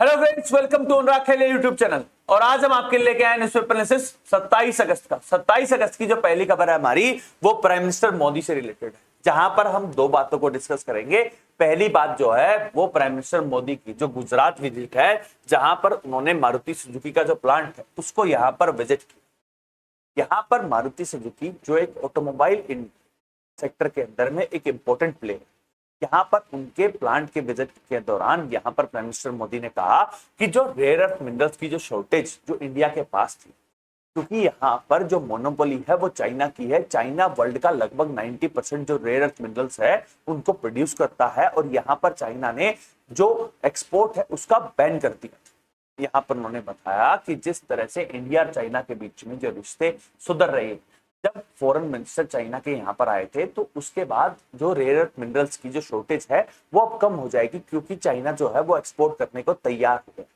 Hello friends, welcome to Anurag Khele YouTube channel. और आज हम आपके लिए लेके आए न्यूज़पेपर एनालिसिस 27 अगस्त का। 27 अगस्त की जो पहली खबर है हमारी, वो प्राइम मिनिस्टर मोदी से रिलेटेड है, जहां पर हम दो बातों को डिस्कस करेंगे। पहली बात जो है वो प्राइम मिनिस्टर मोदी की जो गुजरात विजिट है, जहां पर उन्होंने मारुति सुजुकी का जो प्लांट है उसको यहां पर विजिट किया। यहां पर मारुति सुजुकी जो एक ऑटोमोबाइल सेक्टर के अंदर में एक इंपॉर्टेंट प्लेयर है, यहाँ पर उनके प्लांट के विजिट के दौरान यहाँ पर प्राइम मिनिस्टर मोदी ने कहा कि जो रेयर अर्थ मिनरल्स की जो शॉर्टेज जो इंडिया के पास थी, क्योंकि यहाँ पर जो मोनोपोली है वो चाइना की है। चाइना वर्ल्ड का लगभग 90% जो रेयर अर्थ मिनरल्स है उनको प्रोड्यूस करता है, और यहाँ पर चाइना ने जो एक्सपोर्ट है उसका बैन कर दिया। यहाँ पर उन्होंने बताया कि जिस तरह से इंडिया और चाइना के बीच में जो रिश्ते सुधर रहे हैं, जब फॉरेन मिनिस्टर चाइना के यहाँ पर आए थे तो उसके बाद जो रेयर अर्थ मिनरल्स की जो शॉर्टेज है वो अब कम हो जाएगी, क्योंकि चाइना जो है वो एक्सपोर्ट करने को तैयार हो गया।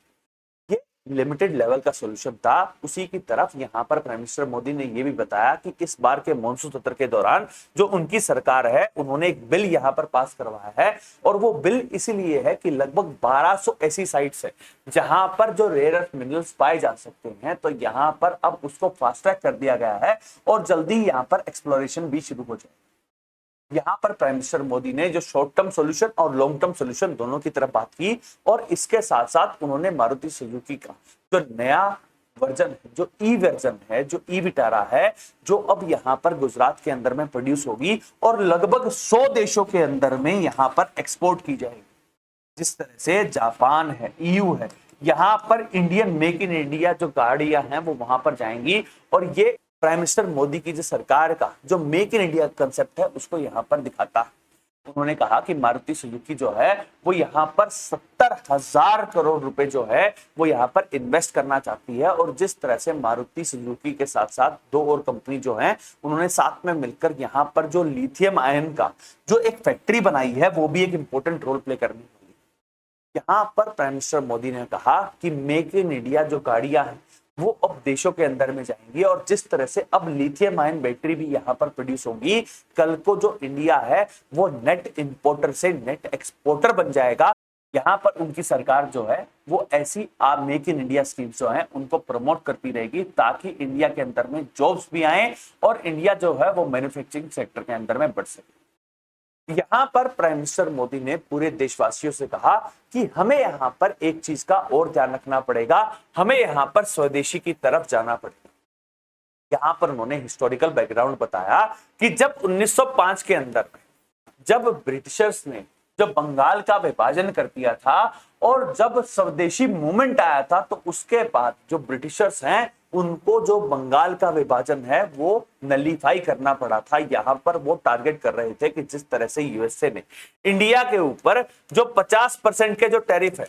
ये लिमिटेड लेवल का सॉल्यूशन था। उसी की तरफ यहाँ पर प्राइम मिनिस्टर मोदी ने ये भी बताया कि इस बार के मॉनसून सत्र के दौरान जो उनकी सरकार है उन्होंने एक बिल यहाँ पर पास करवाया है, और वो बिल इसीलिए है कि लगभग 1200 ऐसी साइट्स है जहां पर जो रेयर अर्थ मिनरल्स पाए जा सकते हैं, तो यहाँ पर अब उसको फास्ट ट्रैक कर दिया गया है और जल्दी यहाँ पर एक्सप्लोरेशन भी शुरू हो जाए। यहाँ पर प्राइम मिनिस्टर मोदी ने जो शॉर्ट टर्म सॉल्यूशन और लॉन्ग टर्म सॉल्यूशन दोनों की तरफ बात की, और इसके साथ साथ उन्होंने मारुति सुजुकी का जो नया वर्जन है, जो ई वर्जन है, जो ई विटारा है, जो अब यहाँ पर गुजरात के अंदर में प्रोड्यूस होगी और लगभग 100 देशों के अंदर में यहाँ पर एक्सपोर्ट की जाएगी। जिस तरह से जापान है, ईयू है, यहाँ पर इंडियन मेक इन इंडिया जो गाड़ियां हैं वो वहां पर जाएंगी, और ये प्राइम मिनिस्टर मोदी की जो सरकार का जो मेक इन इंडिया कंसेप्ट है उसको यहाँ पर दिखाता है। उन्होंने कहा कि मारुति सुजुकी जो है वो यहाँ पर 70,000 करोड़ रुपए जो है वो यहाँ पर इन्वेस्ट करना चाहती है, और जिस तरह से मारुति सुजुकी के साथ साथ दो और कंपनी जो है उन्होंने साथ में मिलकर यहाँ पर जो लिथियम आयन का जो एक फैक्ट्री बनाई है वो भी एक इंपॉर्टेंट रोल प्ले करनी है। यहाँ पर प्राइम मिनिस्टर मोदी ने कहा कि मेक इन इंडिया जो गाड़ियां हैं वो अब देशों के अंदर में जाएंगी, और जिस तरह से अब लिथियम आयन बैटरी भी यहाँ पर प्रोड्यूस होगी, कल को जो इंडिया है वो नेट इंपोर्टर से नेट एक्सपोर्टर बन जाएगा। यहाँ पर उनकी सरकार जो है वो ऐसी मेक इन इंडिया स्कीम्स जो है उनको प्रमोट करती रहेगी, ताकि इंडिया के अंदर में जॉब्स भी आए और इंडिया जो है वो मैन्युफैक्चरिंग सेक्टर के अंदर में बढ़ सके। यहां पर प्राइम मिनिस्टर मोदी ने पूरे देशवासियों से कहा कि हमें यहां पर एक चीज का और ध्यान रखना पड़ेगा, हमें यहां पर स्वदेशी की तरफ जाना पड़ेगा। यहां पर उन्होंने हिस्टोरिकल बैकग्राउंड बताया कि जब 1905 के अंदर जब ब्रिटिशर्स ने जब बंगाल का विभाजन कर दिया था और जब स्वदेशी मूवमेंट आया था, तो उसके बाद जो ब्रिटिशर्स हैं उनको जो बंगाल का विभाजन है वो नलीफाई करना पड़ा था। यहां पर वो टारगेट कर रहे थे कि जिस तरह से यूएसए ने इंडिया के ऊपर जो 50% के जो टैरिफ है,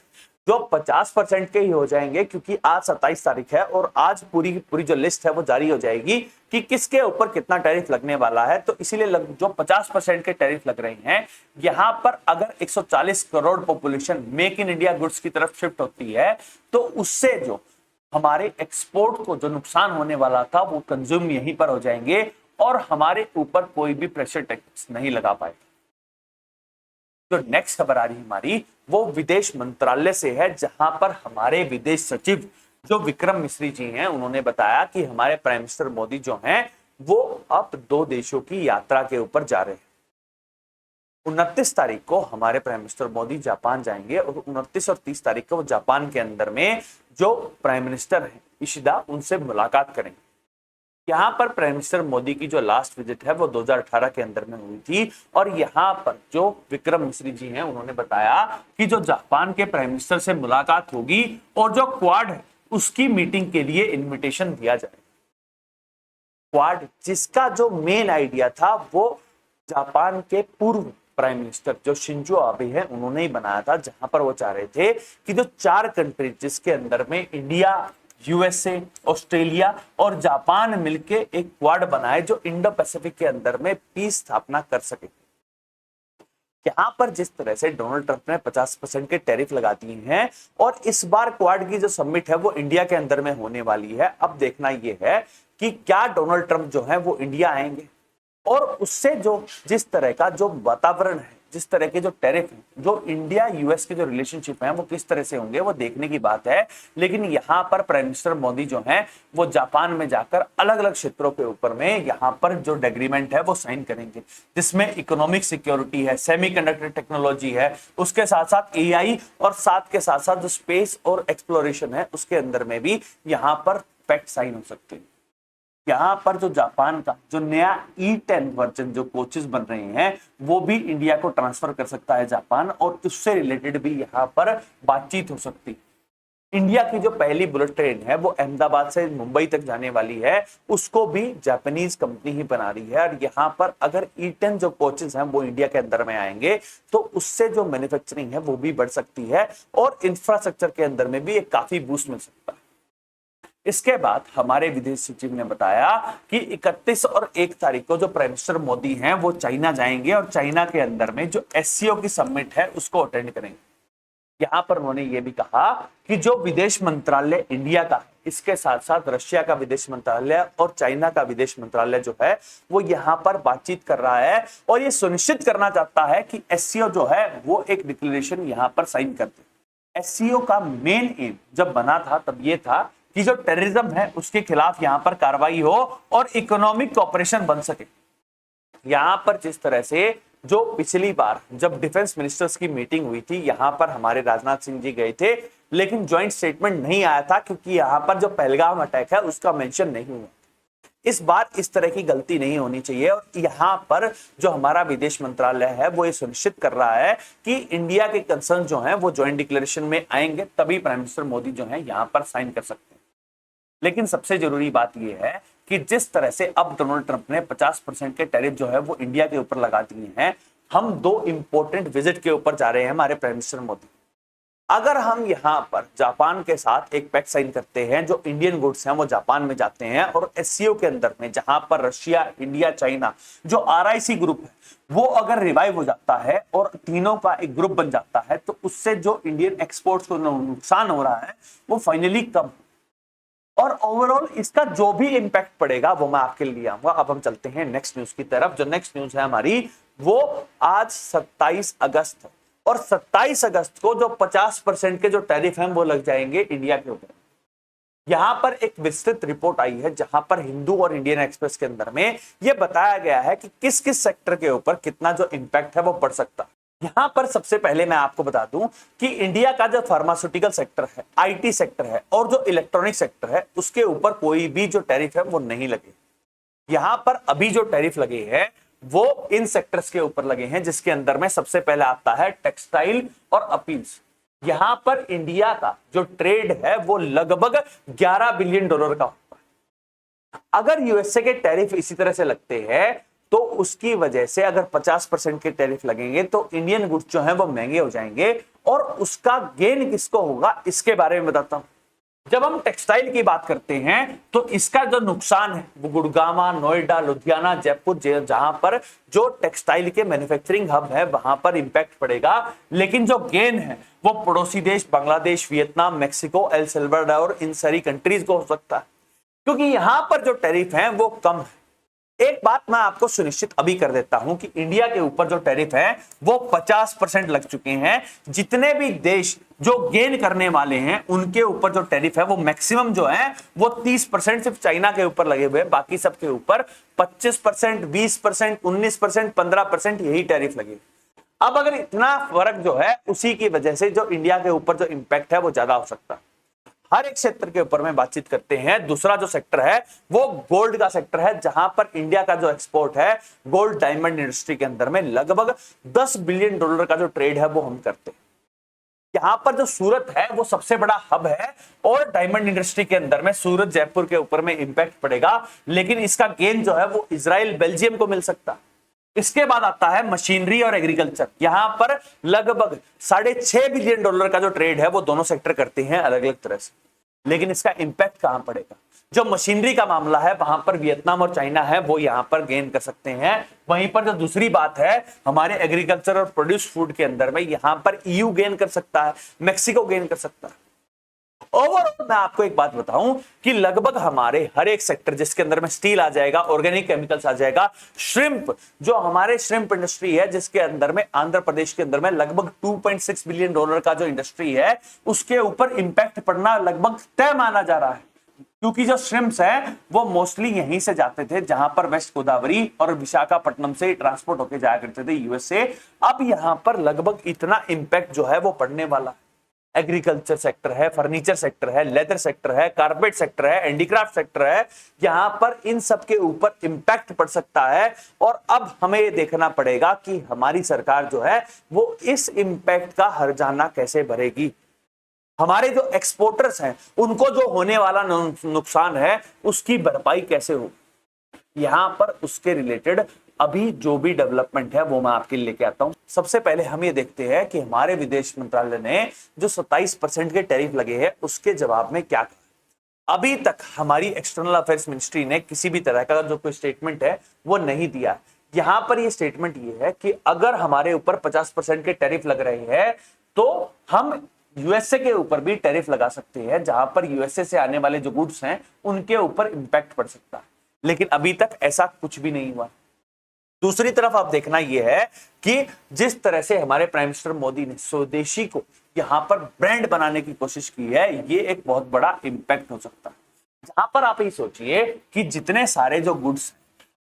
जो 50% के ही हो जाएंगे, क्योंकि आज 27 तारीख है और आज पूरी पूरी जो लिस्ट है वो जारी हो जाएगी कि किसके ऊपर कितना टैरिफ लगने वाला है। तो इसीलिए जो 50% के टैरिफ लग रहे हैं, यहां पर अगर 140 crore population make in India goods की तरफ शिफ्ट होती है, तो उससे जो हमारे एक्सपोर्ट को जो नुकसान होने वाला था वो कंज्यूम यहीं पर हो जाएंगे, और हमारे ऊपर कोई भी प्रेशर टैक्स नहीं लगा पाएगा। जो नेक्स्ट खबर आ रही है हमारी, वो विदेश मंत्रालय से है, जहां पर हमारे विदेश सचिव जो विक्रम मिश्री जी हैं उन्होंने बताया कि हमारे प्राइम मिनिस्टर मोदी जो हैं वो अब 2 देशों की यात्रा के ऊपर जा रहे हैं। 29 तारीख को हमारे प्राइम मिनिस्टर मोदी जापान जाएंगे, और 29 और 30 तारीख को वो जापान के अंदर में जो प्राइम मिनिस्टर है इशिदा उनसे मुलाकात करेंगे। यहाँ पर प्राइम मिनिस्टर मोदी की जो लास्ट विजिट है वो 2018 के अंदर में हुई थी, और यहाँ पर जो विक्रम मिश्री जी हैं उन्होंने बताया कि जो जापान के प्राइम मिनिस्टर से मुलाकात होगी और जो क्वाड है उसकी मीटिंग के लिए इनविटेशन दिया जाएगा। क्वाड जिसका जो मेन आइडिया था वो जापान के पूर्व प्राइम मिनिस्टर जो शिंजो आबे हैं उन्होंने ही बनाया था, जहां पर वो चाह रहे थे कि जो 4 कंट्री जिसके अंदर में इंडिया, यूएसए, ऑस्ट्रेलिया और जापान मिलके एक क्वाड बनाए जो इंडो पैसिफिक के अंदर में पीस स्थापना कर सके। यहां पर जिस तरह से डोनाल्ड ट्रंप ने 50% के टैरिफ लगा दिए हैं, और इस बार क्वाड की जो समिट है वो इंडिया के अंदर में होने वाली है। अब देखना यह है कि क्या डोनाल्ड ट्रंप जो है वो इंडिया आएंगे, और उससे जो जिस तरह का जो वातावरण है जिस तरह के जो टैरिफ हैं, जो इंडिया यूएस के जो रिलेशनशिप है वो किस तरह से होंगे वो देखने की बात है। लेकिन यहाँ पर प्राइम मिनिस्टर मोदी जो हैं वो जापान में जाकर अलग अलग क्षेत्रों के ऊपर में यहाँ पर जो एग्रीमेंट है वो साइन करेंगे, जिसमें इकोनॉमिक सिक्योरिटी है, सेमीकंडक्टर टेक्नोलॉजी है, उसके साथ साथ एआई और साथ के साथ साथ जो स्पेस और एक्सप्लोरेशन है उसके अंदर में भी यहाँ पर पैक्ट साइन हो सकते हैं। यहाँ पर जो जापान का जो नया E10 वर्जन जो कोचेस बन रहे हैं वो भी इंडिया को ट्रांसफर कर सकता है जापान, और उससे रिलेटेड भी यहाँ पर बातचीत हो सकती है। इंडिया की जो पहली बुलेट ट्रेन है वो अहमदाबाद से मुंबई तक जाने वाली है, उसको भी जापानीज कंपनी ही बना रही है। और यहाँ पर अगर E10 जो कोचेस हैं वो इंडिया के अंदर में आएंगे तो उससे जो मैन्युफैक्चरिंग है वो भी बढ़ सकती है और इंफ्रास्ट्रक्चर के अंदर में भी एक काफी बूस्ट मिल सकता है। इसके बाद हमारे विदेश सचिव ने बताया कि 31 और 1 तारीख को जो प्राइम मिनिस्टर मोदी हैं वो चाइना जाएंगे और चाइना के अंदर में जो SCO की समिट है उसको अटेंड करेंगे। यहां पर उन्होंने ये भी कहा कि जो विदेश मंत्रालय इंडिया का है, इसके साथ साथ रशिया का विदेश मंत्रालय और चाइना का विदेश मंत्रालय जो है वो यहां पर बातचीत कर रहा है और ये सुनिश्चित करना चाहता है कि SCO जो है वो एक डिक्लेरेशन यहां पर साइन कर दे। SCO का मेन एम जब बना था तब ये था कि जो टेररिज्म है उसके खिलाफ यहां पर कार्रवाई हो और इकोनॉमिक कोऑपरेशन बन सके। यहां पर जिस तरह से जो पिछली बार जब डिफेंस मिनिस्टर्स की मीटिंग हुई थी, यहां पर हमारे राजनाथ सिंह जी गए थे लेकिन ज्वाइंट स्टेटमेंट नहीं आया था क्योंकि यहां पर जो पहलगाम अटैक है उसका मेंशन नहीं हुआ। इस बार इस तरह की गलती नहीं होनी चाहिए और यहां पर जो हमारा विदेश मंत्रालय है वो ये सुनिश्चित कर रहा है कि इंडिया के कंसर्न जो हैं वो ज्वाइंट डिक्लेरेशन में आएंगे, तभी प्राइम मिनिस्टर मोदी जो है यहां पर साइन कर सकते हैं। लेकिन सबसे जरूरी बात यह है कि जिस तरह से अब डोनाल्ड ट्रंप ने 50% के टैरिफ जो है वो इंडिया के ऊपर लगा दिए हैं, हम 2 इंपॉर्टेंट विजिट के ऊपर जा रहे हैं हमारे प्राइम मिनिस्टर मोदी। अगर हम यहां पर जापान के साथ एक पैक्ट साइन करते हैं, जो इंडियन गुड्स हैं वो जापान में जाते हैं और SCO के अंदर में जहां पर रशिया, इंडिया, चाइना जो RIC ग्रुप है वो अगर रिवाइव हो जाता है और तीनों का एक ग्रुप बन जाता है तो उससे जो इंडियन एक्सपोर्ट्स को नुकसान हो रहा है वो फाइनली कम, और ओवरऑल इसका जो भी इंपैक्ट पड़ेगा वो मैं आपके लिए आऊंगा। अब हम चलते हैं नेक्स्ट न्यूज की तरफ। जो नेक्स्ट न्यूज है हमारी वो आज 27 अगस्त है और 27 अगस्त को जो 50% के जो टैरिफ हैं वो लग जाएंगे इंडिया के ऊपर। यहां पर एक विस्तृत रिपोर्ट आई है जहां पर हिंदू और इंडियन एक्सप्रेस के अंदर में यह बताया गया है कि किस किस सेक्टर के ऊपर कितना जो इंपैक्ट है वो पड़ सकता है। यहां पर सबसे पहले मैं आपको बता दूं कि इंडिया का जो फार्मास्यूटिकल सेक्टर है, IT सेक्टर है और जो इलेक्ट्रॉनिक सेक्टर है उसके ऊपर कोई भी जो टैरिफ है वो नहीं लगे। यहां पर अभी जो टैरिफ लगे हैं वो इन सेक्टर्स के ऊपर लगे हैं, जिसके अंदर में सबसे पहले आता है टेक्सटाइल और अपील्स। यहां पर इंडिया का जो ट्रेड है वो लगभग $11 बिलियन का होता है। अगर यूएसए के टैरिफ इसी तरह से लगते हैं तो उसकी वजह से अगर 50% के टैरिफ लगेंगे तो इंडियन गुड्स जो हैं वो महंगे हो जाएंगे और उसका गेन किसको होगा इसके बारे में बताता हूं। जब हम टेक्सटाइल की बात करते हैं तो इसका जो नुकसान है वो गुड़गांव, नोएडा, लुधियाना, जयपुर जहां पर जो टेक्सटाइल के मैन्युफैक्चरिंग हब है वहां पर इंपैक्ट पड़ेगा। लेकिन जो गेन है वो पड़ोसी देश Bangladesh, Vietnam, Mexico, El Salvador इन सारी कंट्रीज को हो सकता है, क्योंकि यहां पर जो टैरिफ है वो कम है। एक बात मैं आपको सुनिश्चित अभी कर देता हूं कि इंडिया के ऊपर जो टैरिफ है वो 50% लग चुके हैं। जितने भी देश जो गेन करने वाले हैं उनके ऊपर जो टैरिफ है वो मैक्सिमम जो है वो 30% सिर्फ चाइना के ऊपर लगे हुए हैं, बाकी सबके ऊपर 25%, 20%, 19%, 15% यही टैरिफ लगे। अब अगर इतना फर्क जो है उसी की वजह से जो इंडिया के ऊपर जो इंपैक्ट है वो ज्यादा हो सकता है। हर एक क्षेत्र के ऊपर में बातचीत करते हैं। दूसरा जो सेक्टर है वो गोल्ड का सेक्टर है, जहां पर इंडिया का जो एक्सपोर्ट है गोल्ड डायमंड इंडस्ट्री के अंदर में लगभग $10 बिलियन का जो ट्रेड है वो हम करते हैं। यहां पर जो सूरत है वो सबसे बड़ा हब है और डायमंड इंडस्ट्री के अंदर में सूरत, जयपुर के ऊपर में इंपैक्ट पड़ेगा, लेकिन इसका गेन जो है वो इजराइल, बेल्जियम को मिल सकता है। इसके बाद आता है मशीनरी और एग्रीकल्चर। यहां पर लगभग $6.5 बिलियन का जो ट्रेड है वो दोनों सेक्टर करते हैं अलग अलग तरह से, लेकिन इसका इंपैक्ट कहां पड़ेगा? जो मशीनरी का मामला है वहां पर वियतनाम और चाइना है वो यहां पर गेन कर सकते हैं। वहीं पर जो दूसरी बात है हमारे एग्रीकल्चर और प्रोड्यूस फूड के अंदर में यहां पर EU गेन कर सकता है, मेक्सिको गेन कर सकता है। ओवरऑल मैं आपको एक बात बताऊं कि लगभग हमारे हर एक सेक्टर, जिसके अंदर में स्टील आ जाएगा, ऑर्गेनिक केमिकल्स आ जाएगा, श्रिम्प, जो हमारे श्रिम्प इंडस्ट्री है जिसके अंदर में आंध्र प्रदेश के अंदर में लगभग $2.6 बिलियन का जो इंडस्ट्री है, उसके ऊपर इंपैक्ट पड़ना लगभग तय माना जा रहा है। क्योंकि जो श्रिम्प्स है वो मोस्टली यहीं से जाते थे, जहां पर वेस्ट गोदावरी और विशाखापट्टनम से ट्रांसपोर्ट होके जाया करते थे यूएस से। अब यहां पर लगभग इतना इंपैक्ट जो है वो पड़ने वाला है। एग्रीकल्चर सेक्टर है, फर्नीचर सेक्टर है, लेदर सेक्टर है, कारपेट सेक्टर है, हैंडीक्राफ्ट सेक्टर है, यहां पर इन सब के ऊपर इंपैक्ट पड़ सकता है। और अब हमें ये देखना पड़ेगा कि हमारी सरकार जो है वो इस इंपैक्ट का हर्जाना कैसे भरेगी। हमारे जो एक्सपोर्टर्स हैं उनको जो होने वाला नुकसान है उसकी भरपाई कैसे हो, यहां पर उसके रिलेटेड अभी जो भी डेवलपमेंट है वो मैं आपके लिए लेके आता हूं। सबसे पहले हम ये देखते हैं कि हमारे विदेश मंत्रालय ने जो 27% के टैरिफ लगे हैं उसके जवाब में क्या कहा। अभी तक हमारी एक्सटर्नल अफेयर्स मिनिस्ट्री ने किसी भी तरह का जो कोई स्टेटमेंट है वो नहीं दिया। यहां पर ये स्टेटमेंट ये है कि अगर हमारे ऊपर 50% के टैरिफ लग रहे हैं तो हम यूएसए के ऊपर भी टैरिफ लगा सकते हैं, जहां पर यूएसए से आने वाले जो गुड्स हैं उनके ऊपर इंपैक्ट पड़ सकता है। लेकिन अभी तक ऐसा कुछ भी नहीं हुआ। दूसरी तरफ आप देखना यह है कि जिस तरह से हमारे प्राइम मिनिस्टर मोदी ने स्वदेशी को यहां पर ब्रांड बनाने की कोशिश की है, ये एक बहुत बड़ा इंपैक्ट हो सकता है। जहां पर आप ये सोचिए कि जितने सारे जो गुड्स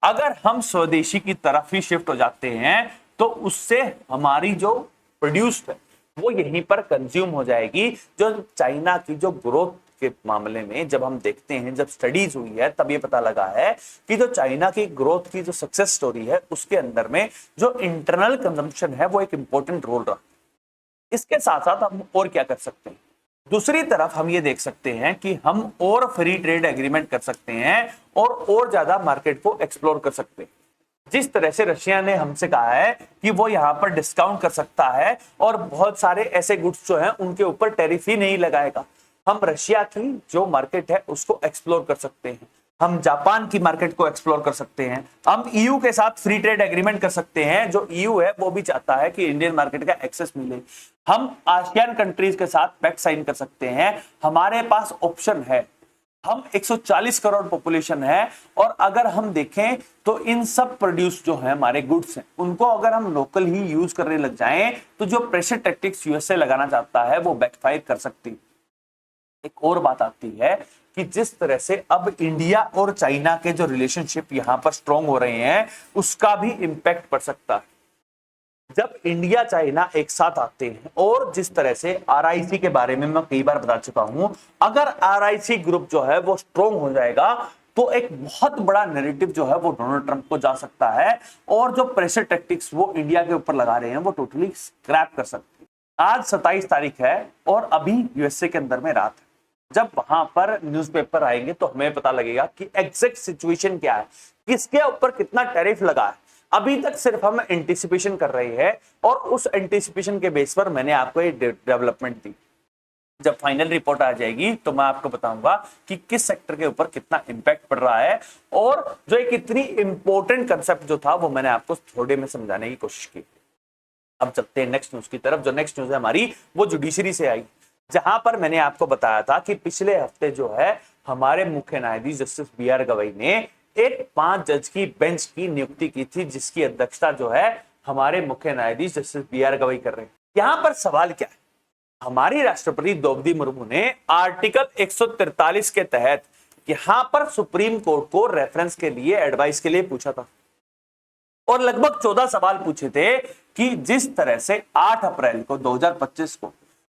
अगर हम स्वदेशी की तरफ ही शिफ्ट हो जाते हैं तो उससे हमारी जो प्रोड्यूस्ड है वो यहीं पर कंज्यूम हो जाएगी। जो चाइना की जो ग्रोथ के मामले में जब हम देखते हैं, जब स्टडीज हुई है तब ये पता लगा है कि जो चाइना की ग्रोथ की जो सक्सेस स्टोरी है उसके अंदर में जो इंटरनल कंजम्पशन है वो एक इंपॉर्टेंट रोल रहा। इसके साथ साथ हम और क्या कर सकते हैं, दूसरी तरफ हम ये देख सकते हैं कि हम और फ्री ट्रेड एग्रीमेंट कर सकते हैं और ज्यादा मार्केट को एक्सप्लोर कर सकते हैं। जिस तरह से रशिया ने हमसे कहा है कि वो यहां पर डिस्काउंट कर सकता है और बहुत सारे ऐसे गुड्स जो हैं उनके ऊपर टैरिफ ही नहीं लगाएगा, हम रशिया की जो मार्केट है उसको एक्सप्लोर कर सकते हैं, हम जापान की मार्केट को एक्सप्लोर कर सकते हैं, हम ईयू के साथ फ्री ट्रेड एग्रीमेंट कर सकते हैं। जो ईयू है वो भी चाहता है कि इंडियन मार्केट का एक्सेस मिले। हम आसियान कंट्रीज के साथ पैक्ट साइन कर सकते हैं। हमारे पास ऑप्शन है, हम 140 करोड़ पॉपुलेशन है और अगर हम देखें तो इन सब प्रोड्यूस जो है हमारे गुड्स हैं उनको अगर हम लोकल ही यूज करने लग जाएं तो जो प्रेशर टैक्टिक्स यूएसए लगाना चाहता है वो बैकफायर कर सकती। एक और बात आती है कि जिस तरह से अब इंडिया और चाइना के जो रिलेशनशिप यहां पर स्ट्रांग हो रहे हैं उसका भी इंपैक्ट पड़ सकता है। जब इंडिया चाइना एक साथ आते हैं और जिस तरह से आरआईसी के बारे में मैं कई बार बता चुका हूं, अगर आरआईसी ग्रुप जो है वो स्ट्रांग हो जाएगा तो एक बहुत बड़ा नैरेटिव जो है वो डोनाल्ड ट्रंप को जा सकता है और जो प्रेशर टैक्टिक्स वो इंडिया के ऊपर लगा रहे हैं वो टोटली स्क्रैप कर सकते हैं। आज 27 तारीख है और अभी यूएसए के अंदर में रात है। जब वहां पर न्यूज़पेपर आएंगे तो हमें पता लगेगा कि एग्जैक्ट सिचुएशन क्या है, किसके ऊपर कितना टैरिफ लगा है। अभी तक सिर्फ हम एंटिसिपेशन कर रहे हैं और उस एंटिसिपेशन के बेस पर मैंने आपको ये डेवलपमेंट दी। जब फाइनल रिपोर्ट आ जाएगी तो मैं आपको बताऊंगा कि किस सेक्टर के ऊपर कितना इंपैक्ट पड़ रहा है। और जो एक इतनी इंपॉर्टेंट कंसेप्ट जो था वो मैंने आपको थोड़े में समझाने की कोशिश की। अब चलते हैं नेक्स्ट न्यूज की तरफ। जो नेक्स्ट न्यूज है हमारी वो जुडिशरी से आई, जहां पर मैंने आपको बताया था कि पिछले हफ्ते जो है हमारे मुख्य न्यायाधीश जस्टिस बी.आर. गवई ने एक 5 जज की बेंच की नियुक्ति की थी, जिसकी अध्यक्षता जो है हमारे मुख्य न्यायाधीश जस्टिस बी.आर. गवई कर रहे हैं। यहां पर सवाल क्या है, हमारी राष्ट्रपति द्रौपदी मुर्मू ने आर्टिकल 143 के तहत यहां पर सुप्रीम कोर्ट को रेफरेंस के लिए, एडवाइस के लिए पूछा था और लगभग 14 सवाल पूछे थे कि जिस तरह से 8 अप्रैल को 2025 को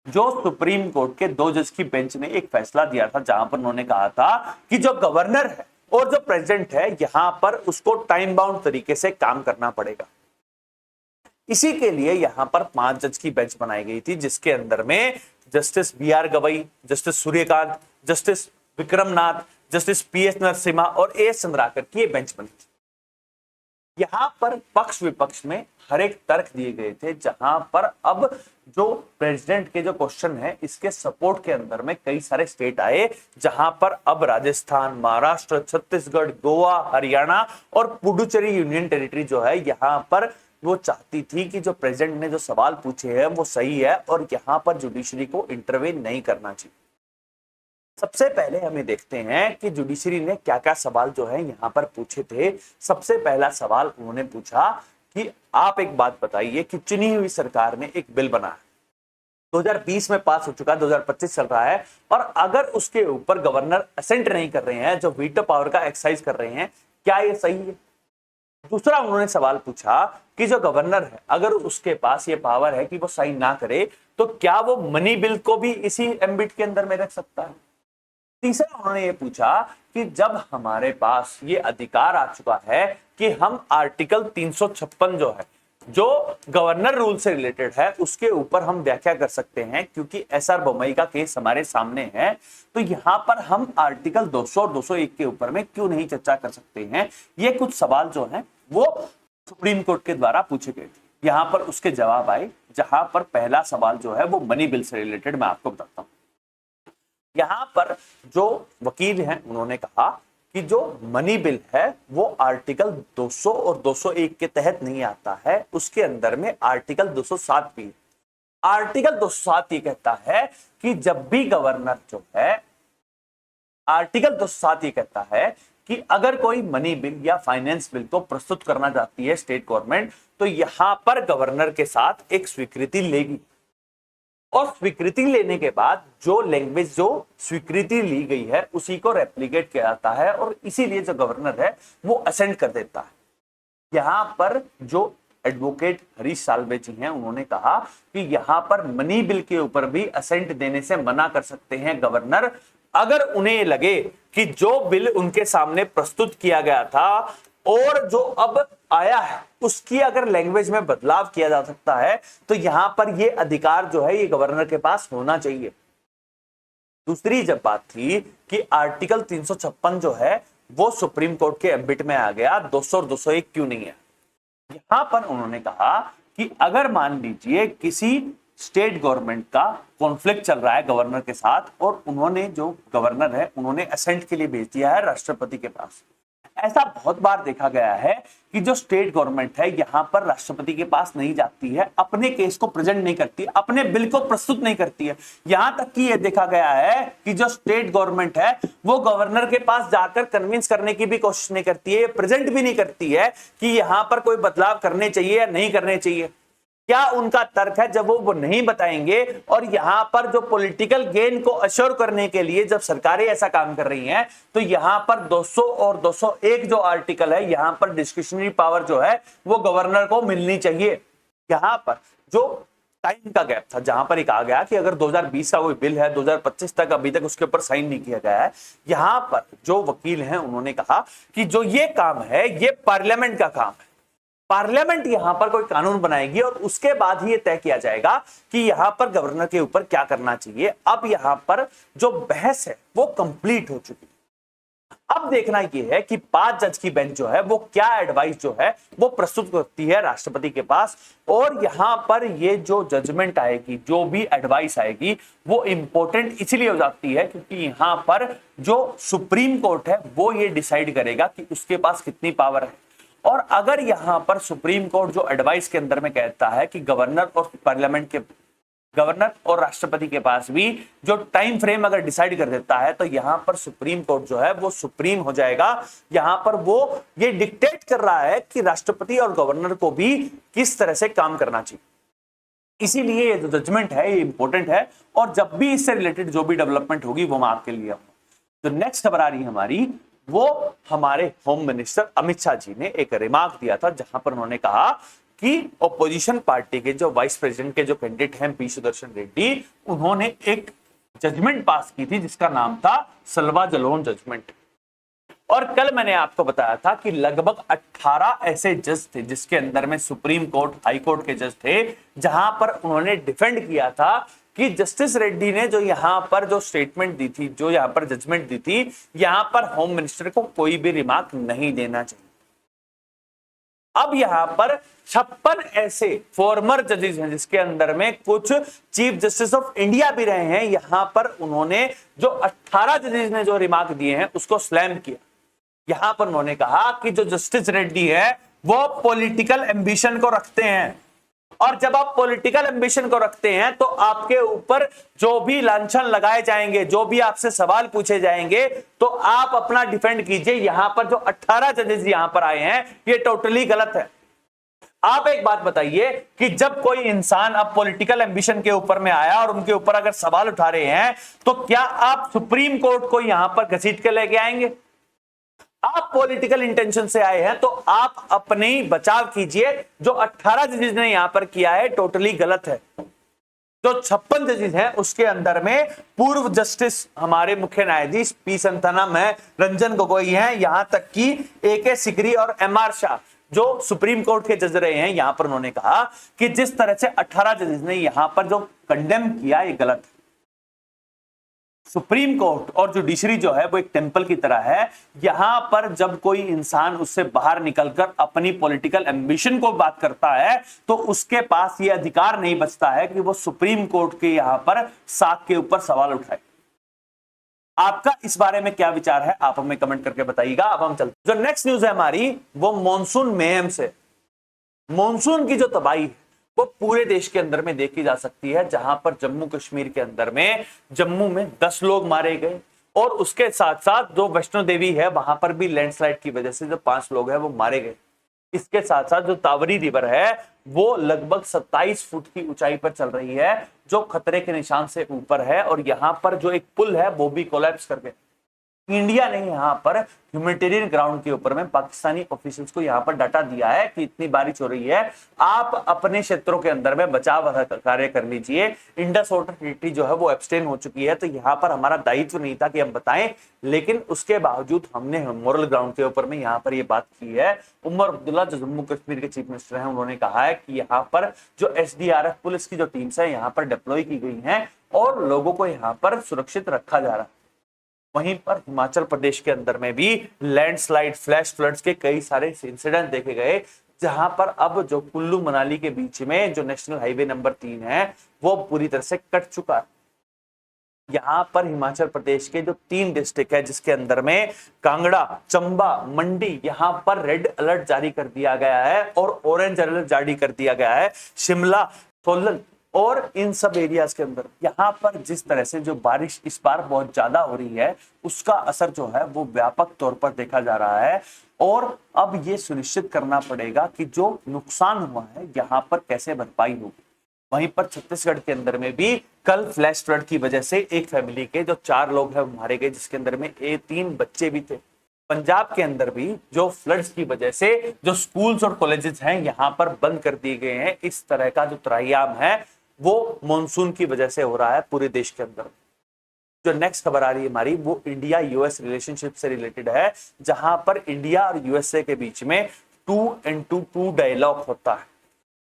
जो सुप्रीम कोर्ट के 2 जज की बेंच ने एक फैसला दिया था, जहां पर उन्होंने कहा था कि जो गवर्नर है और जो प्रेसिडेंट है यहां पर उसको टाइम बाउंड तरीके से काम करना पड़ेगा। इसी के लिए यहां पर 5 जज की बेंच बनाई गई थी, जिसके अंदर में justice B R. Gavai, justice Suryakant, justice Vikramnath, justice P S. Narasimha और ए.एस. चंद्राकर की ये बेंच बनी थी। यहां पर पक्ष विपक्ष में हर एक तर्क दिए गए थे, जहां पर अब जो प्रेसिडेंट के जो क्वेश्चन है इसके सपोर्ट के अंदर में कई सारे स्टेट आए, जहां पर अब राजस्थान, महाराष्ट्र, छत्तीसगढ़, गोवा, हरियाणा और पुडुचेरी यूनियन टेरिटरी जो है यहां पर वो चाहती थी कि जो प्रेसिडेंट ने जो सवाल पूछे हैं वो सही है और यहां पर जुडिशरी को इंटरवेन नहीं करना चाहिए। सबसे पहले हमें देखते हैं कि जुडिशरी ने क्या क्या सवाल जो है यहां पर पूछे थे। सबसे पहला सवाल उन्होंने पूछा कि आप एक बात बताइए कि चुनी हुई सरकार ने एक बिल बनाया, 2020 में पास हो चुका है, 2025 चल रहा है, और अगर उसके ऊपर गवर्नर असेंट नहीं कर रहे हैं, जो वीटो पावर का एक्सरसाइज कर रहे हैं, क्या ये सही है? दूसरा उन्होंने सवाल पूछा कि जो गवर्नर है अगर उसके पास ये पावर है कि वो साइन ना करे, तो क्या वो मनी बिल को भी इसी एम्बिट के अंदर में रख सकता है? तीसरा उन्होंने ये पूछा कि जब हमारे पास ये अधिकार आ चुका है कि हम आर्टिकल 356 जो है, जो गवर्नर रूल से रिलेटेड है, उसके ऊपर हम व्याख्या कर सकते हैं, क्योंकि एसआर बोमई का केस हमारे सामने है, तो यहां पर हम आर्टिकल 200 और 201 के ऊपर में क्यों नहीं चर्चा कर सकते हैं? ये कुछ सवाल जो हैं वो सुप्रीम कोर्ट के द्वारा पूछे गए थे। यहां पर उसके जवाब आए, जहां पर पहला सवाल जो है वो मनी बिल से रिलेटेड, मैं आपको बताता हूं। यहां पर जो वकील हैं उन्होंने कहा कि जो मनी बिल है वो आर्टिकल 200 और 201 के तहत नहीं आता है, उसके अंदर में आर्टिकल 207 भी है। आर्टिकल 207 ये कहता है कि जब भी गवर्नर जो है, आर्टिकल 207 ये कहता है कि अगर कोई मनी बिल या फाइनेंस बिल को प्रस्तुत करना चाहती है स्टेट गवर्नमेंट, तो यहां पर गवर्नर के साथ एक स्वीकृति लेगी, और स्वीकृति लेने के बाद जो लैंग्वेज, जो स्वीकृति ली गई है, उसी को रेप्लिकेट किया जाता है, और इसीलिए जो गवर्नर है वो असेंट कर देता है। यहां पर जो एडवोकेट हरीश साल्वे जी हैं उन्होंने कहा कि यहां पर मनी बिल के ऊपर भी असेंट देने से मना कर सकते हैं गवर्नर, अगर उन्हें लगे कि जो बिल उनके सामने प्रस्तुत किया गया था और जो अब आया है उसकी अगर लैंग्वेज में बदलाव किया जा सकता है, तो यहां पर यह अधिकार जो है ये गवर्नर के पास होना चाहिए। दूसरी जब बात थी कि आर्टिकल 356 जो है वो सुप्रीम कोर्ट के एम्बिट में आ गया, 200 और 201 क्यों नहीं है? यहां पर उन्होंने कहा कि अगर मान लीजिए किसी स्टेट गवर्नमेंट का कॉन्फ्लिक्ट चल रहा है गवर्नर के साथ, और उन्होंने, जो गवर्नर है, उन्होंने असेंट के लिए भेज दिया है राष्ट्रपति के पास। ऐसा बहुत बार देखा गया है कि जो स्टेट गवर्नमेंट है यहां पर राष्ट्रपति के पास नहीं जाती है, अपने केस को प्रेजेंट नहीं करती, अपने बिल को प्रस्तुत नहीं करती है। यहां तक कि यह देखा गया है कि जो स्टेट गवर्नमेंट है वो गवर्नर के पास जाकर कन्विंस करने की भी कोशिश नहीं करती है, प्रेजेंट भी नहीं करती है कि यहां पर कोई बदलाव करने चाहिए या नहीं करने चाहिए। क्या उनका तर्क है? जब वो नहीं बताएंगे, और यहां पर जो पॉलिटिकल गेन को अश्योर करने के लिए जब सरकारें ऐसा काम कर रही हैं, तो यहां पर 200 और 201 जो आर्टिकल है, यहां पर डिस्क्रिशनरी पावर जो है वो गवर्नर को मिलनी चाहिए। यहां पर जो टाइम का गैप था, जहां पर एक आ गया कि अगर 2020 का कोई बिल है, 2025 तक अभी तक उसके ऊपर साइन नहीं किया गया है, यहां पर जो वकील हैं उन्होंने कहा कि जो ये काम है ये पार्लियामेंट का काम है। पार्लियामेंट यहां पर कोई कानून बनाएगी और उसके बाद ही यह तय किया जाएगा कि यहां पर गवर्नर के ऊपर क्या करना चाहिए। अब यहां पर जो बहस है वो कंप्लीट हो चुकी है। अब देखना यह है कि 5 जज की बेंच जो है वो क्या एडवाइस जो है वो प्रस्तुत करती है राष्ट्रपति के पास, और यहां पर ये जो जजमेंट आएगी, जो भी एडवाइस आएगी, वो इंपॉर्टेंट इसलिए हो जाती है क्योंकि यहां पर जो सुप्रीम कोर्ट है वो ये डिसाइड करेगा कि उसके पास कितनी पावर है। और अगर यहां पर सुप्रीम कोर्ट जो एडवाइस के अंदर में कहता है कि गवर्नर और पार्लियामेंट के, गवर्नर और राष्ट्रपति के पास भी जो टाइम फ्रेम अगर डिसाइड कर देता है, तो यहां पर सुप्रीम कोर्ट जो है वो सुप्रीम हो जाएगा। यहां पर वो ये डिक्टेट कर रहा है कि राष्ट्रपति और गवर्नर को भी किस तरह से काम करना चाहिए। इसीलिए ये जो जजमेंट है ये इंपॉर्टेंट है, और जब भी इससे रिलेटेड जो भी डेवलपमेंट होगी वो मैं आपके लिए आऊंगा। तो नेक्स्ट खबर आ रही है हमारी, वो हमारे होम मिनिस्टर अमित शाह जी ने एक रिमार्क दिया था, जहां पर उन्होंने कहा कि ऑपोजिशन पार्टी के जो वाइस प्रेसिडेंट के जो कैंडिडेट हैं पी सुदर्शन रेड्डी, उन्होंने एक जजमेंट पास की थी जिसका नाम था सल्वा जलोन जजमेंट। और कल मैंने आपको बताया था कि लगभग 18 ऐसे जज थे जिसके अंदर में सुप्रीम कोर्ट, हाई कोर्ट के जज थे, जहां पर उन्होंने डिफेंड किया था कि जस्टिस रेड्डी ने जो यहां पर जो स्टेटमेंट दी थी, जो यहां पर जजमेंट दी थी, यहां पर होम मिनिस्टर को कोई भी रिमार्क नहीं देना चाहिए। अब यहां पर 56 ऐसे फॉर्मर जजेस हैं जिसके अंदर में कुछ चीफ जस्टिस ऑफ इंडिया भी रहे हैं। यहां पर उन्होंने जो 18 जजेस ने जो रिमार्क दिए हैं उसको स्लैम किया। यहां पर उन्होंने कहा कि जो जस्टिस रेड्डी है वो पॉलिटिकल एम्बिशन को रखते हैं, और जब आप पॉलिटिकल एम्बिशन को रखते हैं तो आपके ऊपर जो भी लांछन लगाए जाएंगे, जो भी आपसे सवाल पूछे जाएंगे, तो आप अपना डिफेंड कीजिए। यहां पर जो 18 जजेस यहां पर आए हैं ये टोटली गलत है। आप एक बात बताइए कि जब कोई इंसान अब पॉलिटिकल एम्बिशन के ऊपर में आया और उनके ऊपर अगर सवाल उठा रहे हैं तो क्या आप सुप्रीम कोर्ट को यहां पर घसीट के लेके आएंगे? आप पॉलिटिकल इंटेंशन से आए हैं तो आप अपने ही बचाव कीजिए। जो 18 जजेस ने यहां पर किया है टोटली गलत है। जो 56 जजेस हैं उसके अंदर में पूर्व जस्टिस हमारे मुख्य न्यायाधीश पी संथानम है, रंजन गोगोई हैं, यहां तक कि AK सिकरी और MR शाह जो सुप्रीम कोर्ट के जज रहे हैं, यहां पर उन्होंने कहा कि जिस तरह से 18 जजेस ने यहां पर जो कंडेम किया ये गलत है। सुप्रीम कोर्ट और जुडिशरी जो है वो एक टेंपल की तरह है। यहां पर जब कोई इंसान उससे बाहर निकलकर अपनी पॉलिटिकल एम्बिशन को बात करता है तो उसके पास ये अधिकार नहीं बचता है कि वो सुप्रीम कोर्ट के यहां पर साख के ऊपर सवाल उठाए। आपका इस बारे में क्या विचार है आप हमें कमेंट करके बताइएगा। अब हम चलते, जो नेक्स्ट न्यूज है हमारी वो मॉनसून मेहम से। मॉनसून की जो तबाही है वो पूरे देश के अंदर में देखी जा सकती है, जहां पर जम्मू कश्मीर के अंदर में जम्मू में 10 लोग मारे गए और उसके साथ साथ जो वैष्णो देवी है वहां पर भी लैंडस्लाइड की वजह से जो 5 लोग हैं वो मारे गए। इसके साथ साथ जो तावरी रिवर है वो लगभग 27 फुट की ऊंचाई पर चल रही है, जो खतरे के निशान से ऊपर है, और यहां पर जो एक पुल है वो भी कोलैप्स कर गया। इंडिया ने यहां पर ह्यूमैनिटेरियन ग्राउंड के ऊपर में पाकिस्तानी ऑफिशियल्स को यहां पर डाटा दिया है कि इतनी बारिश हो रही है, आप अपने क्षेत्रों के अंदर में बचाव कार्य कर लीजिए। इंडस वाटर ट्रीटी जो है वो एब्सटेन हो चुकी है, तो यहां पर हमारा दायित्व नहीं था कि हम बताएं, लेकिन उसके बावजूद हमने मोरल ग्राउंड के ऊपर में यहां पर ये बात की है। उमर अब्दुल्ला जो जम्मू कश्मीर के चीफ मिनिस्टर हैं उन्होंने कहा है कि यहाँ पर जो SDRF पुलिस की जो टीम्स है यहाँ पर डिप्लॉय की गई हैं और लोगों को यहाँ पर सुरक्षित रखा जा रहा है। वहीं पर हिमाचल प्रदेश के अंदर में भी लैंडस्लाइड, फ्लैश फ्लड्स के कई सारे इंसिडेंट देखे गए, जहां पर अब जो कुल्लू मनाली के बीच में जो नेशनल हाईवे नंबर 3 है वो पूरी तरह से कट चुका है। यहां पर हिमाचल प्रदेश के जो 3 डिस्ट्रिक्ट है जिसके अंदर में कांगड़ा, चंबा, मंडी, यहां पर रेड अलर्ट जारी कर दिया गया है और ऑरेंज अलर्ट जारी कर दिया गया है। शिमला, सोलन और इन सब एरियाज के अंदर यहां पर जिस तरह से जो बारिश इस बार बहुत ज्यादा हो रही है उसका असर जो है वो व्यापक तौर पर देखा जा रहा है, और अब ये सुनिश्चित करना पड़ेगा कि जो नुकसान हुआ है यहां पर कैसे भरपाई होगी। वहीं पर छत्तीसगढ़ के अंदर में भी कल फ्लैश फ्लड की वजह से एक फैमिली के जो 4 लोग हैं मारे गए, जिसके अंदर में 3 बच्चे भी थे। पंजाब के अंदर भी जो फ्लड्स की वजह से जो स्कूल्स और कॉलेजेस हैं यहाँ पर बंद कर दिए गए हैं। इस तरह का जो त्राहिमाम है वो मॉनसून की वजह से हो रहा है पूरे देश के अंदर। जो नेक्स्ट खबर आ रही है हमारी वो इंडिया US रिलेशनशिप से रिलेटेड है, जहां पर इंडिया और USA के बीच में 2+2 डायलॉग होता है।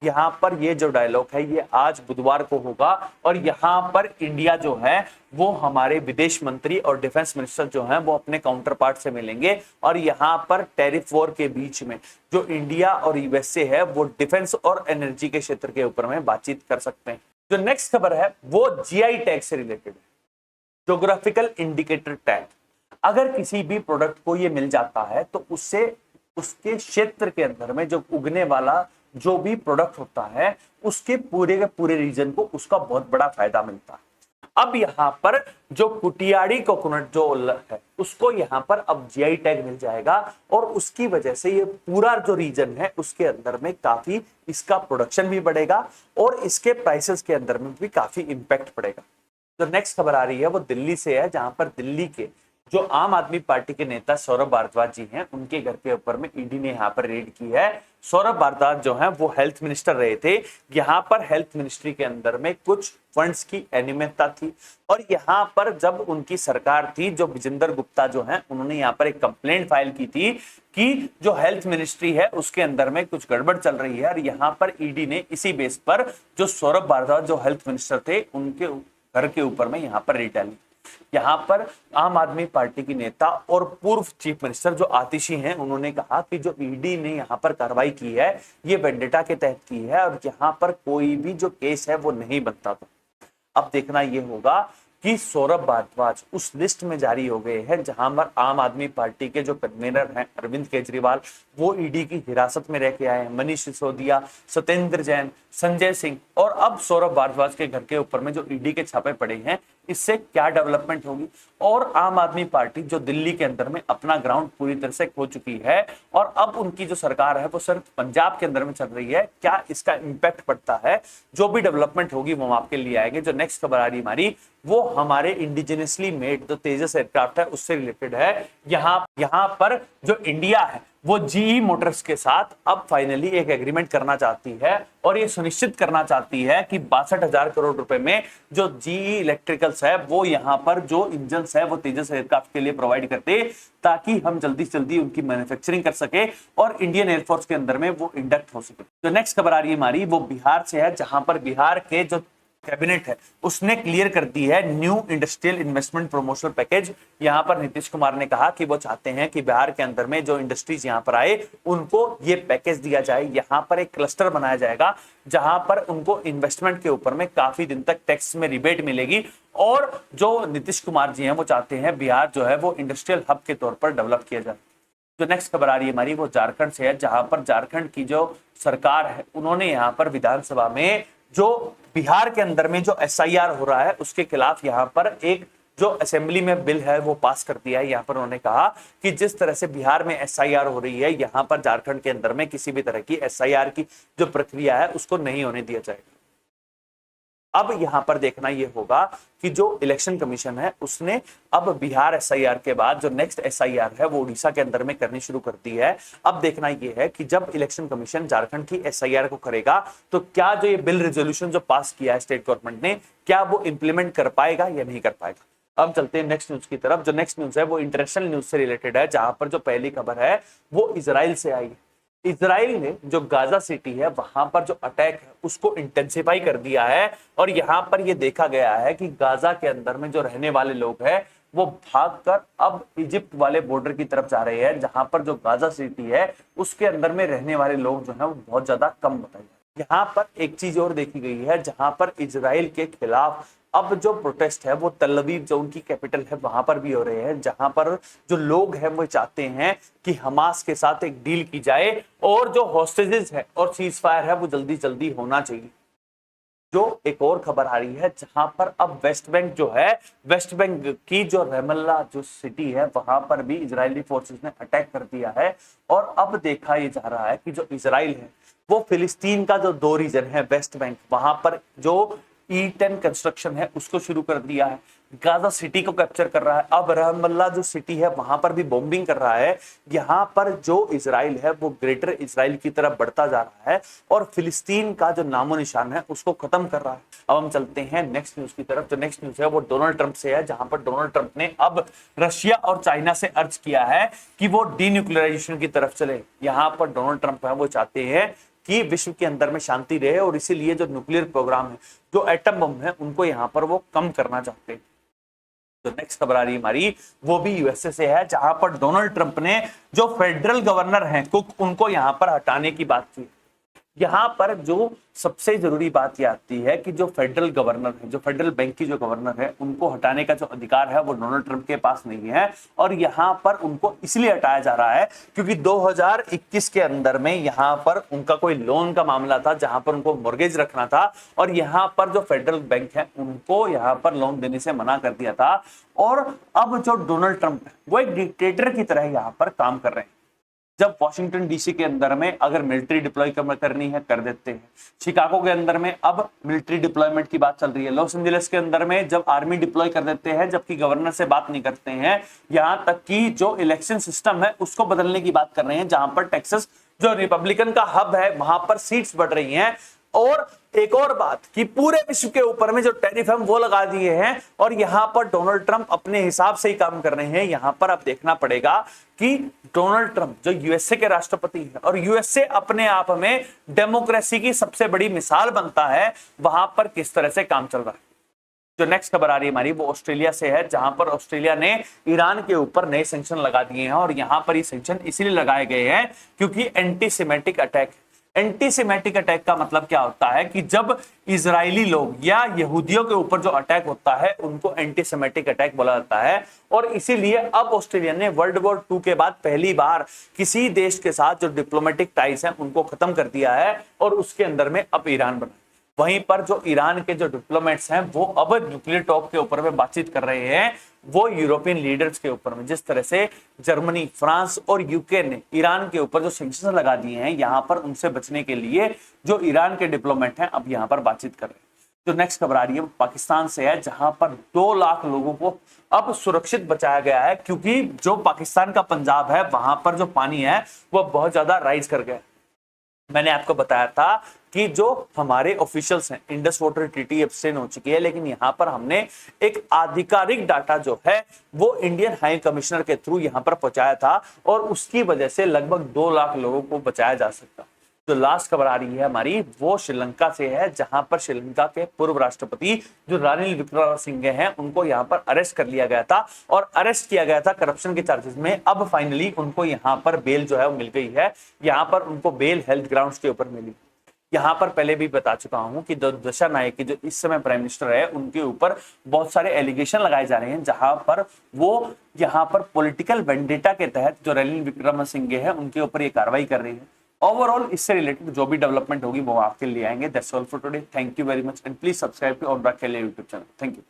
यहां पर ये जो डायलॉग है ये आज बुधवार को होगा, और यहां पर इंडिया जो है वो हमारे विदेश मंत्री और डिफेंस मिनिस्टर जो हैं वो अपने काउंटर पार्ट से मिलेंगे, और यहां पर टैरिफ वॉर के बीच में जो इंडिया और USA है वो डिफेंस और एनर्जी के क्षेत्र के ऊपर में बातचीत कर सकते हैं। जो नेक्स्ट खबर है वो GI टैग से रिलेटेड है, ज्योग्राफिकल इंडिकेटर टैग। अगर किसी भी प्रोडक्ट को ये मिल जाता है तो उससे उसके क्षेत्र के अंदर में जो उगने वाला जो भी प्रोडक्ट होता है उसके पूरे के पूरे रीजन को उसका बहुत बड़ा फायदा मिलता है। अब यहाँ पर जो कुटियाड़ी कोकोनट जो है उसको यहाँ पर अब GI टैग मिल जाएगा, और उसकी वजह से ये पूरा जो रीजन है उसके अंदर में काफी इसका प्रोडक्शन भी बढ़ेगा और इसके प्राइसेस के अंदर में भी काफी इंपैक्ट पड़ेगा। जो नेक्स्ट खबर आ रही है वो दिल्ली से है, जहां पर दिल्ली के जो आम आदमी पार्टी के नेता सौरभ भारद्वाज जी हैं उनके घर के ऊपर में ईडी ने यहाँ पर रेड की है। सौरभ भारद्वाज जो हैं वो हेल्थ मिनिस्टर रहे थे। यहाँ पर हेल्थ मिनिस्ट्री के अंदर में कुछ फंड्स की अनियमितता थी, और यहाँ पर जब उनकी सरकार थी जो विजेंद्र गुप्ता जो हैं उन्होंने यहाँ पर एक कंप्लेंट फाइल की थी कि जो हेल्थ मिनिस्ट्री है उसके अंदर में कुछ गड़बड़ चल रही है, और यहाँ पर ईडी ने इसी बेस पर जो सौरभ भारद्वाज जो हेल्थ मिनिस्टर थे उनके घर के ऊपर में यहाँ पर रेड डाली। यहाँ पर आम आदमी पार्टी की नेता और पूर्व चीफ मिनिस्टर जो आतिशी हैं उन्होंने कहा कि जो ईडी ने यहाँ पर कार्रवाई की है ये वेंडेटा के तहत की है, और यहाँ पर कोई भी जो केस है वो नहीं बनता था। अब देखना ये होगा कि सौरभ भारद्वाज उस लिस्ट में जारी हो गए हैं जहां पर आम आदमी पार्टी के जो कन्वीनर हैं अरविंद केजरीवाल वो ईडी की हिरासत में रह के आए हैं, मनीष सिसोदिया, सत्येंद्र जैन, संजय सिंह, और अब सौरभ भारद्वाज के घर के ऊपर में जो ईडी के छापे पड़े हैं, इससे क्या डेवलपमेंट होगी। और आम आदमी पार्टी जो दिल्ली के अंदर में अपना ग्राउंड पूरी तरह से खो चुकी है और अब उनकी जो सरकार है वो सिर्फ पंजाब के अंदर में चल रही है, क्या इसका इंपैक्ट पड़ता है। जो भी डेवलपमेंट होगी वो हम आपके लिए आएंगे। जो नेक्स्ट खबर आ रही हमारी वो हमारे इंडिजिनियसली मेड जो तेजस एयरक्राफ्ट है उससे रिलेटेड है। यहाँ पर जो इंडिया है वो जीई मोटर्स के साथ अब फाइनली एक एग्रीमेंट करना चाहती है और ये सुनिश्चित करना चाहती है कि 62,000 करोड़ रुपए में जो जीई इलेक्ट्रिकल्स है वो यहाँ पर जो इंजन्स है वो तेजस एयरक्राफ्ट के लिए प्रोवाइड करते, ताकि हम जल्दी से जल्दी उनकी मैन्युफैक्चरिंग कर सके और इंडियन एयरफोर्स के अंदर में वो इंडक्ट हो सके। जो नेक्स्ट खबर आ रही है हमारी वो बिहार से है, जहां पर बिहार के जो कैबिनेट है उसने क्लियर कर दी है new industrial investment promotion package. यहां पर नीतीश कुमार ने कहा कि वो चाहते हैं कि बिहार के अंदर में जो इंडस्ट्रीज यहां पर आए उनको ये पैकेज दिया जाए। यहां पर एक क्लस्टर बनाया जाएगा जहां पर उनको इन्वेस्टमेंट के ऊपर में काफी दिन तक टैक्स में रिबेट मिलेगी और जो नीतीश कुमार जी हैं वो चाहते हैं बिहार जो है वो इंडस्ट्रियल हब के तौर पर डेवलप किया जाए। जो नेक्स्ट खबर आ रही है हमारी वो झारखंड से है, जहां पर झारखंड की जो सरकार है उन्होंने यहाँ पर विधानसभा में जो बिहार के अंदर में जो एसआईआर हो रहा है उसके खिलाफ यहाँ पर एक जो असेंबली में बिल है वो पास कर दिया है। यहाँ पर उन्होंने कहा कि जिस तरह से बिहार में एसआईआर हो रही है यहाँ पर झारखंड के अंदर में किसी भी तरह की एसआईआर की जो प्रक्रिया है उसको नहीं होने दिया जाएगा। अब यहां पर देखना यह होगा कि जो इलेक्शन कमीशन है उसने अब बिहार एसआईआर के बाद जो नेक्स्ट एसआईआर है वो उड़ीसा के अंदर में करनी शुरू कर दी है। अब देखना यह है कि जब इलेक्शन कमीशन झारखंड की एसआईआर को करेगा तो क्या जो ये बिल रेजोल्यूशन जो पास किया है स्टेट गवर्नमेंट ने क्या वो इंप्लीमेंट कर पाएगा या नहीं कर पाएगा। अब चलते हैं नेक्स्ट न्यूज की तरफ। जो नेक्स्ट न्यूज है वो इंटरनेशनल न्यूज से रिलेटेड है, जहां पर जो पहली खबर है वो इजराइल से आई है। इजराइल ने जो गाजा सिटी है वहां पर जो अटैक है उसको इंटेंसिफाई कर दिया है और यहां पर ये देखा गया है कि गाजा के अंदर में जो रहने वाले लोग हैं वो भागकर अब इजिप्ट वाले बॉर्डर की तरफ जा रहे हैं, जहां पर जो गाजा सिटी है उसके अंदर में रहने वाले लोग जो है वो बहुत ज्यादा कम बताए। यहाँ पर एक चीज और देखी गई है, जहां पर इजराइल के खिलाफ अब जो प्रोटेस्ट है वो तल अवीव जो उनकी कैपिटल है वहां पर भी हो रहे हैं, जहां पर जो लोग हैं वो चाहते हैं कि हमास के साथ एक डील की जाए और जो हॉस्टेजेस है और सीज फायर है वो जल्दी जल्दी होना चाहिए। जो एक और खबर आ रही है जहां पर अब वेस्ट बैंक जो है, वेस्ट बैंक की जो रेमल्ला जो सिटी है वहां पर भी इजरायली फोर्सेस ने अटैक कर दिया है और अब देखा ये जा रहा है कि जो इजराइल है वो फिलिस्तीन का जो 2 रीजन है वेस्ट बैंक वहां पर जो E10 कंस्ट्रक्शन है उसको शुरू कर दिया है, गाजा सिटी को कैप्चर कर रहा है। अब रहमल्ला जो सिटी है वहां पर भी बॉम्बिंग कर रहा है। यहाँ पर जो इजराइल है वो ग्रेटर इजराइल की तरफ बढ़ता जा रहा है और फिलिस्तीन का जो नामो निशान है उसको खत्म कर रहा है। अब हम चलते हैं नेक्स्ट न्यूज की तरफ। जो नेक्स्ट न्यूज है वो डोनाल्ड ट्रंप से है, जहां पर डोनाल्ड ट्रंप ने अब रशिया और चाइना से अर्ज किया है कि वो डीन्यूक्लियराइजेशन की तरफ चले। यहाँ पर डोनाल्ड ट्रंप है वो चाहते हैं कि विश्व के अंदर में शांति रहे और इसीलिए जो न्यूक्लियर प्रोग्राम है जो एटम बम है उनको यहाँ पर वो कम करना चाहते हैं। जो नेक्स्ट खबर आ रही है हमारी वो भी यूएसए से है, जहां पर डोनाल्ड ट्रंप ने जो फेडरल गवर्नर हैं कुक उनको यहाँ पर हटाने की बात की। यहाँ पर जो सबसे जरूरी बात ये आती है कि जो फेडरल गवर्नर है, जो फेडरल बैंक की जो गवर्नर है उनको हटाने का जो अधिकार है वो डोनाल्ड ट्रंप के पास नहीं है और यहाँ पर उनको इसलिए हटाया जा रहा है क्योंकि 2021 के अंदर में यहाँ पर उनका कोई लोन का मामला था जहां पर उनको मॉर्गेज रखना था और यहाँ पर जो फेडरल बैंक है उनको यहाँ पर लोन देने से मना कर दिया था। और अब जो डोनाल्ड ट्रंप है वो एक डिक्टेटर की तरह यहाँ पर काम कर रहे हैं। जब वॉशिंगटन डीसी के अंदर में अगर मिलिट्री डिप्लॉय करनी है कर देते हैं, शिकागो के अंदर में अब मिलिट्री डिप्लॉयमेंट की बात चल रही है, लॉस एंजलिस के अंदर में जब आर्मी डिप्लॉय कर देते हैं जबकि गवर्नर से बात नहीं करते हैं, यहां तक कि जो इलेक्शन सिस्टम है उसको बदलने की बात कर रहे हैं, जहां पर टेक्सास जो रिपब्लिकन का हब है वहां पर सीट्स बढ़ रही हैं। और एक और बात कि पूरे विश्व के ऊपर में जो टैरिफ है वो लगा दिए हैं और यहां पर डोनाल्ड ट्रंप अपने हिसाब से ही काम कर रहे हैं। यहां पर अब देखना पड़ेगा कि डोनाल्ड ट्रंप जो यूएसए के राष्ट्रपति है और यूएसए अपने आप में डेमोक्रेसी की सबसे बड़ी मिसाल बनता है, वहां पर किस तरह से काम चल रहा है। जो नेक्स्ट खबर आ रही है हमारी वो ऑस्ट्रेलिया से है, जहां पर ऑस्ट्रेलिया ने ईरान के ऊपर नए सैंक्शन लगा दिए हैं और यहां पर ये सैंक्शन इसीलिए लगाए गए हैं क्योंकि एंटी सेमेटिक अटैक एंटीसेमेटिक अटैक का मतलब क्या होता है कि जब इजरायली लोग या यहूदियों के ऊपर जो अटैक होता है उनको एंटीसेमेटिक अटैक बोला जाता है। और इसीलिए अब ऑस्ट्रेलिया ने वर्ल्ड वॉर 2 के बाद पहली बार किसी देश के साथ जो डिप्लोमेटिक टाइज हैं उनको खत्म कर दिया है और उसके अंदर में अब ईरान बना। वहीं पर जो ईरान के जो डिप्लोमेट्स हैं वो अब न्यूक्लियर टॉक के ऊपर में बातचीत कर रहे हैं, वो यूरोपियन लीडर्स के ऊपर में। जिस तरह से जर्मनी, फ्रांस और यूके ने ईरान के ऊपर जो सैंक्शन लगा दिए हैं यहां पर उनसे बचने के लिए जो ईरान के डिप्लोमेट हैं अब यहां पर बातचीत कर रहे हैं। जो नेक्स्ट खबर आ रही है पाकिस्तान से है, जहां पर 2 लाख लोगों को अब सुरक्षित बचाया गया है, क्योंकि जो पाकिस्तान का पंजाब है वहां पर जो पानी है वो बहुत ज्यादा राइज कर गया। मैंने आपको बताया था कि जो हमारे ऑफिशियल्स हैं इंडस वाटर ट्रीटी एब्सटेन हो चुकी है, लेकिन यहां पर हमने एक आधिकारिक डाटा जो है वो इंडियन हाई कमिश्नर के थ्रू यहां पर पहुंचाया था और उसकी वजह से लगभग 2 लाख लोगों को बचाया जा सकता। जो लास्ट खबर आ रही है हमारी वो श्रीलंका से है, जहां पर श्रीलंका के पूर्व राष्ट्रपति जो रानिल विक्रमसिंघे हैं उनको यहां पर अरेस्ट कर लिया गया था और अरेस्ट किया गया था करप्शन के चार्जेस में। अब फाइनली उनको यहां पर बेल जो है वो मिल गई है। यहां पर उनको बेल हेल्थ ग्राउंड्स के ऊपर मिली। यहां पर पहले भी बता चुका हूं कि जो दशा नायक की जो इस समय प्राइम मिनिस्टर है उनके ऊपर बहुत सारे एलिगेशन लगाए जा रहे हैं, जहां पर वो यहां पर पॉलिटिकल वेंडेटा के तहत जो रानिल विक्रमसिंघे है उनके ऊपर ये कार्रवाई कर रही है। ओवरऑल इससे रिलेटेड जो भी डेवलपमेंट होगी वो आपके लिए आएंगे। That's all for today. Thank you very much and please subscribe to Anurag Khele YouTube channel. Thank you.